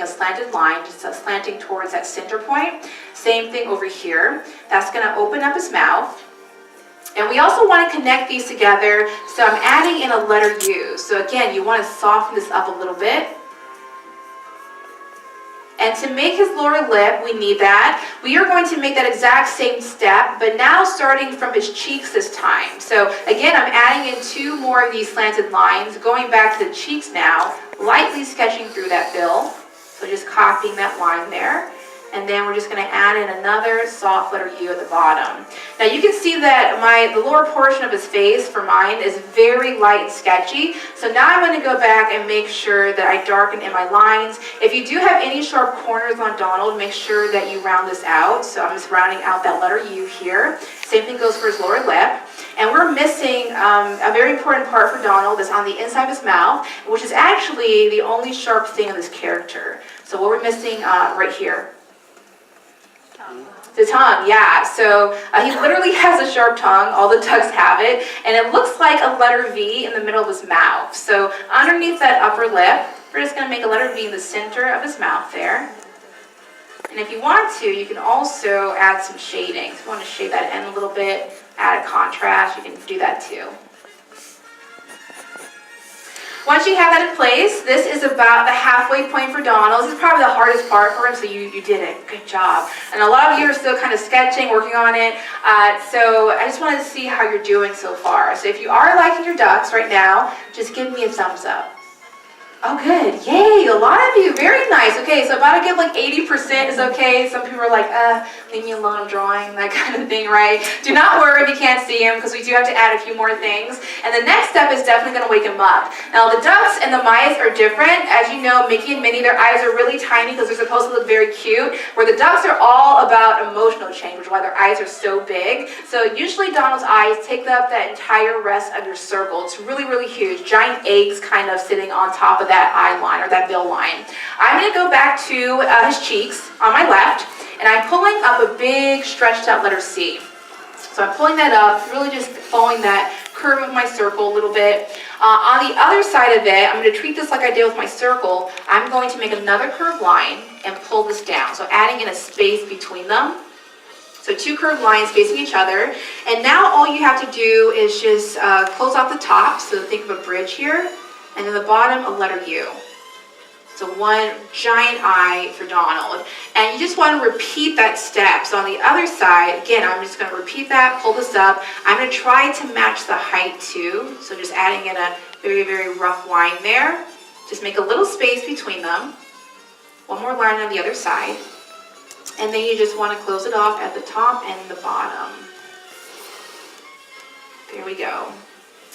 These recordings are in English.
making a slanted line, just slanting towards that center point. Same thing over here. That's going to open up his mouth. And we also want to connect these together, so I'm adding in a letter U. So again, you want to soften this up a little bit. And to make his lower lip, we need that. We are going to make that exact same step, but now starting from his cheeks this time. So again, I'm adding in 2 more of these slanted lines, going back to the cheeks now, lightly sketching through that bill. So just copying that line there. And then we're just going to add in another soft letter U at the bottom. Now you can see that the lower portion of his face for mine is very light and sketchy. So now I'm going to go back and make sure that I darken in my lines. If you do have any sharp corners on Donald, make sure that you round this out. So I'm just rounding out that letter U here. Same thing goes for his lower lip. And we're missing a very important part for Donald that's on the inside of his mouth, which is actually the only sharp thing in this character. So what we're missing right here. The tongue, yeah. So he literally has a sharp tongue. All the ducks have it. And it looks like a letter V in the middle of his mouth. So underneath that upper lip, we're just going to make a letter V in the center of his mouth there. And if you want to, you can also add some shading. If you want to shade that in a little bit, add a contrast, you can do that too. Once you have that in place, this is about the halfway point for Donald. This is probably the hardest part for him, so you did it. Good job. And a lot of you are still kind of sketching, working on it. So I just wanted to see how you're doing so far. So if you are liking your ducks right now, just give me a thumbs up. Oh, good. Yay, a lot of you. Very nice. Okay, so about a good 80% is okay. Some people are like, leave me alone, I'm drawing, that kind of thing, right? Do not worry if you can't see him, because we do have to add a few more things. And the next step is definitely going to wake him up. Now, the ducks and the mice are different. As you know, Mickey and Minnie, their eyes are really tiny because they're supposed to look very cute, where the ducks are all about emotional change, which is why their eyes are so big. So usually Donald's eyes take up that entire rest of your circle. It's really, really huge. Giant eggs kind of sitting on top of that eye line or that bill line. I'm going to go back to his cheeks on my left, and I'm pulling up a big stretched out letter C. So I'm pulling that up, really just following that curve of my circle a little bit. On the other side of it, I'm going to treat this like I did with my circle. I'm going to make another curved line and pull this down. So adding in a space between them. So 2 curved lines facing each other. And now all you have to do is just close off the top. So think of a bridge here. And then the bottom, a letter U. So 1 giant eye for Donald. And you just want to repeat that step. So on the other side, again, I'm just going to repeat that, pull this up. I'm going to try to match the height too. So just adding in a very, very rough line there. Just make a little space between them. 1 more line on the other side. And then you just want to close it off at the top and the bottom. There we go.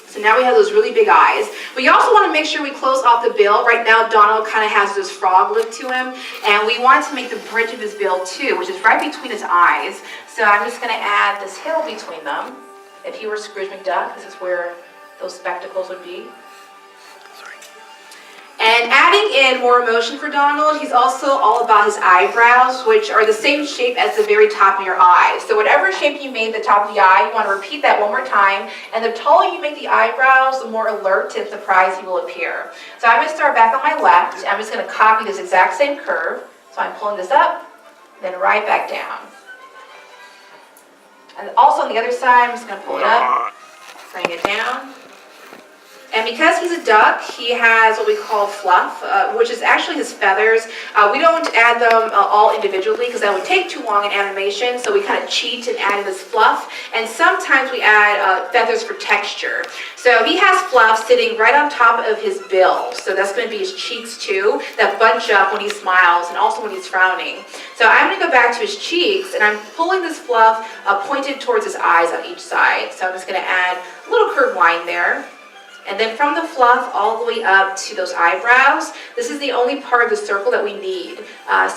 So now we have those really big eyes. We also want to make sure we close off the bill. Right now, Donald kind of has this frog look to him. And we want to make the bridge of his bill too, which is right between his eyes. So I'm just going to add this hill between them. If he were Scrooge McDuck, this is where those spectacles would be. And adding in more emotion for Donald, he's also all about his eyebrows, which are the same shape as the very top of your eye. So whatever shape you made the top of the eye, you want to repeat that 1 more time. And the taller you make the eyebrows, the more alert and surprised he will appear. So I'm going to start back on my left. I'm just going to copy this exact same curve. So I'm pulling this up, then right back down. And also on the other side, I'm just going to pull it up, bring it down. And because he's a duck, he has what we call fluff, which is actually his feathers. We don't add them all individually because that would take too long in animation, so we kind of cheat and add this fluff. And sometimes we add feathers for texture. So he has fluff sitting right on top of his bill. So that's going to be his cheeks too, that bunch up when he smiles and also when he's frowning. So I'm going to go back to his cheeks, and I'm pulling this fluff pointed towards his eyes on each side. So I'm just going to add a little curved line there. And then from the fluff all the way up to those eyebrows, this is the only part of the circle that we need.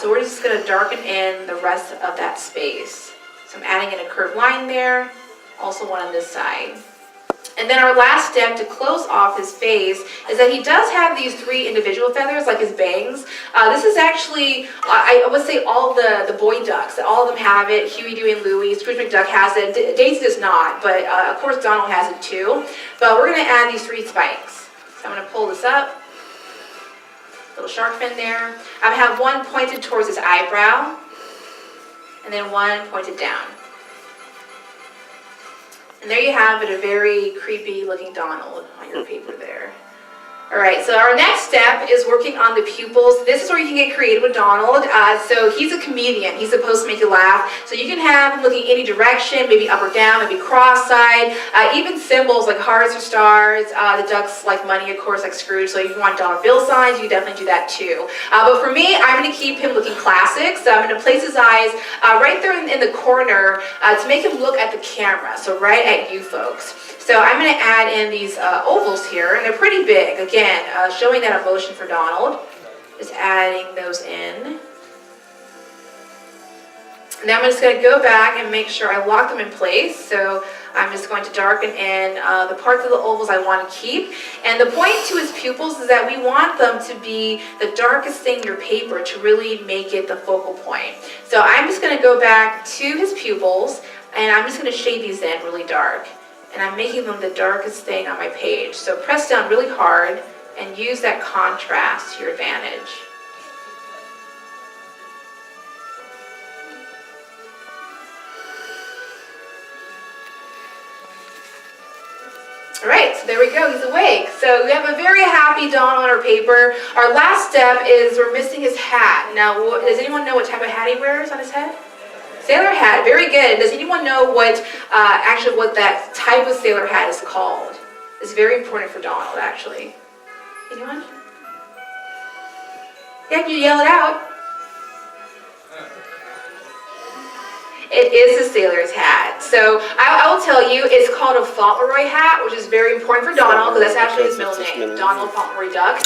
So we're just going to darken in the rest of that space. So I'm adding in a curved line there, also 1 on this side. And then our last step to close off his face is that he does have these 3 individual feathers, like his bangs. This is actually, I would say all the boy ducks, all of them have it. Huey, Dewey, and Louie. Scrooge McDuck has it. Daisy does not, but of course Donald has it too. But we're going to add these 3 spikes. So I'm going to pull this up, little shark fin there. I have one pointed towards his eyebrow, and then one pointed down. And there you have it, a very creepy looking Donald on your paper there. All right, so our next step is working on the pupils. This is where you can get creative with Donald. So he's a comedian. He's supposed to make you laugh. So you can have him looking any direction, maybe up or down, maybe cross-eyed, even symbols like hearts or stars. The ducks like money, of course, like Scrooge. So if you want dollar bill signs, you can definitely do that too. But for me, I'm going to keep him looking classic. So I'm going to place his eyes right there in the corner to make him look at the camera. So right at you folks. So I'm going to add in these ovals here, and they're pretty big. Again, showing that emotion for Donald. Just adding those in. Now I'm just going to go back and make sure I lock them in place. So I'm just going to darken in the parts of the ovals I want to keep. And the point to his pupils is that we want them to be the darkest thing in your paper to really make it the focal point. So I'm just going to go back to his pupils, and I'm just going to shade these in really dark. And I'm making them the darkest thing on my page. So press down really hard and use that contrast to your advantage. All right, so there we go, he's awake. So we have a very happy Donald on our paper. Our last step is we're missing his hat. Now, does anyone know what type of hat he wears on his head? Sailor hat, very good. Does anyone know what that type of sailor hat is called? It's very important for Donald, actually. Anyone? Yeah, can you yell it out? It is a sailor's hat. So I will tell you, it's called a Fauntleroy hat, which is very important for Donald, because that's actually his middle name, Donald Fauntleroy Duck.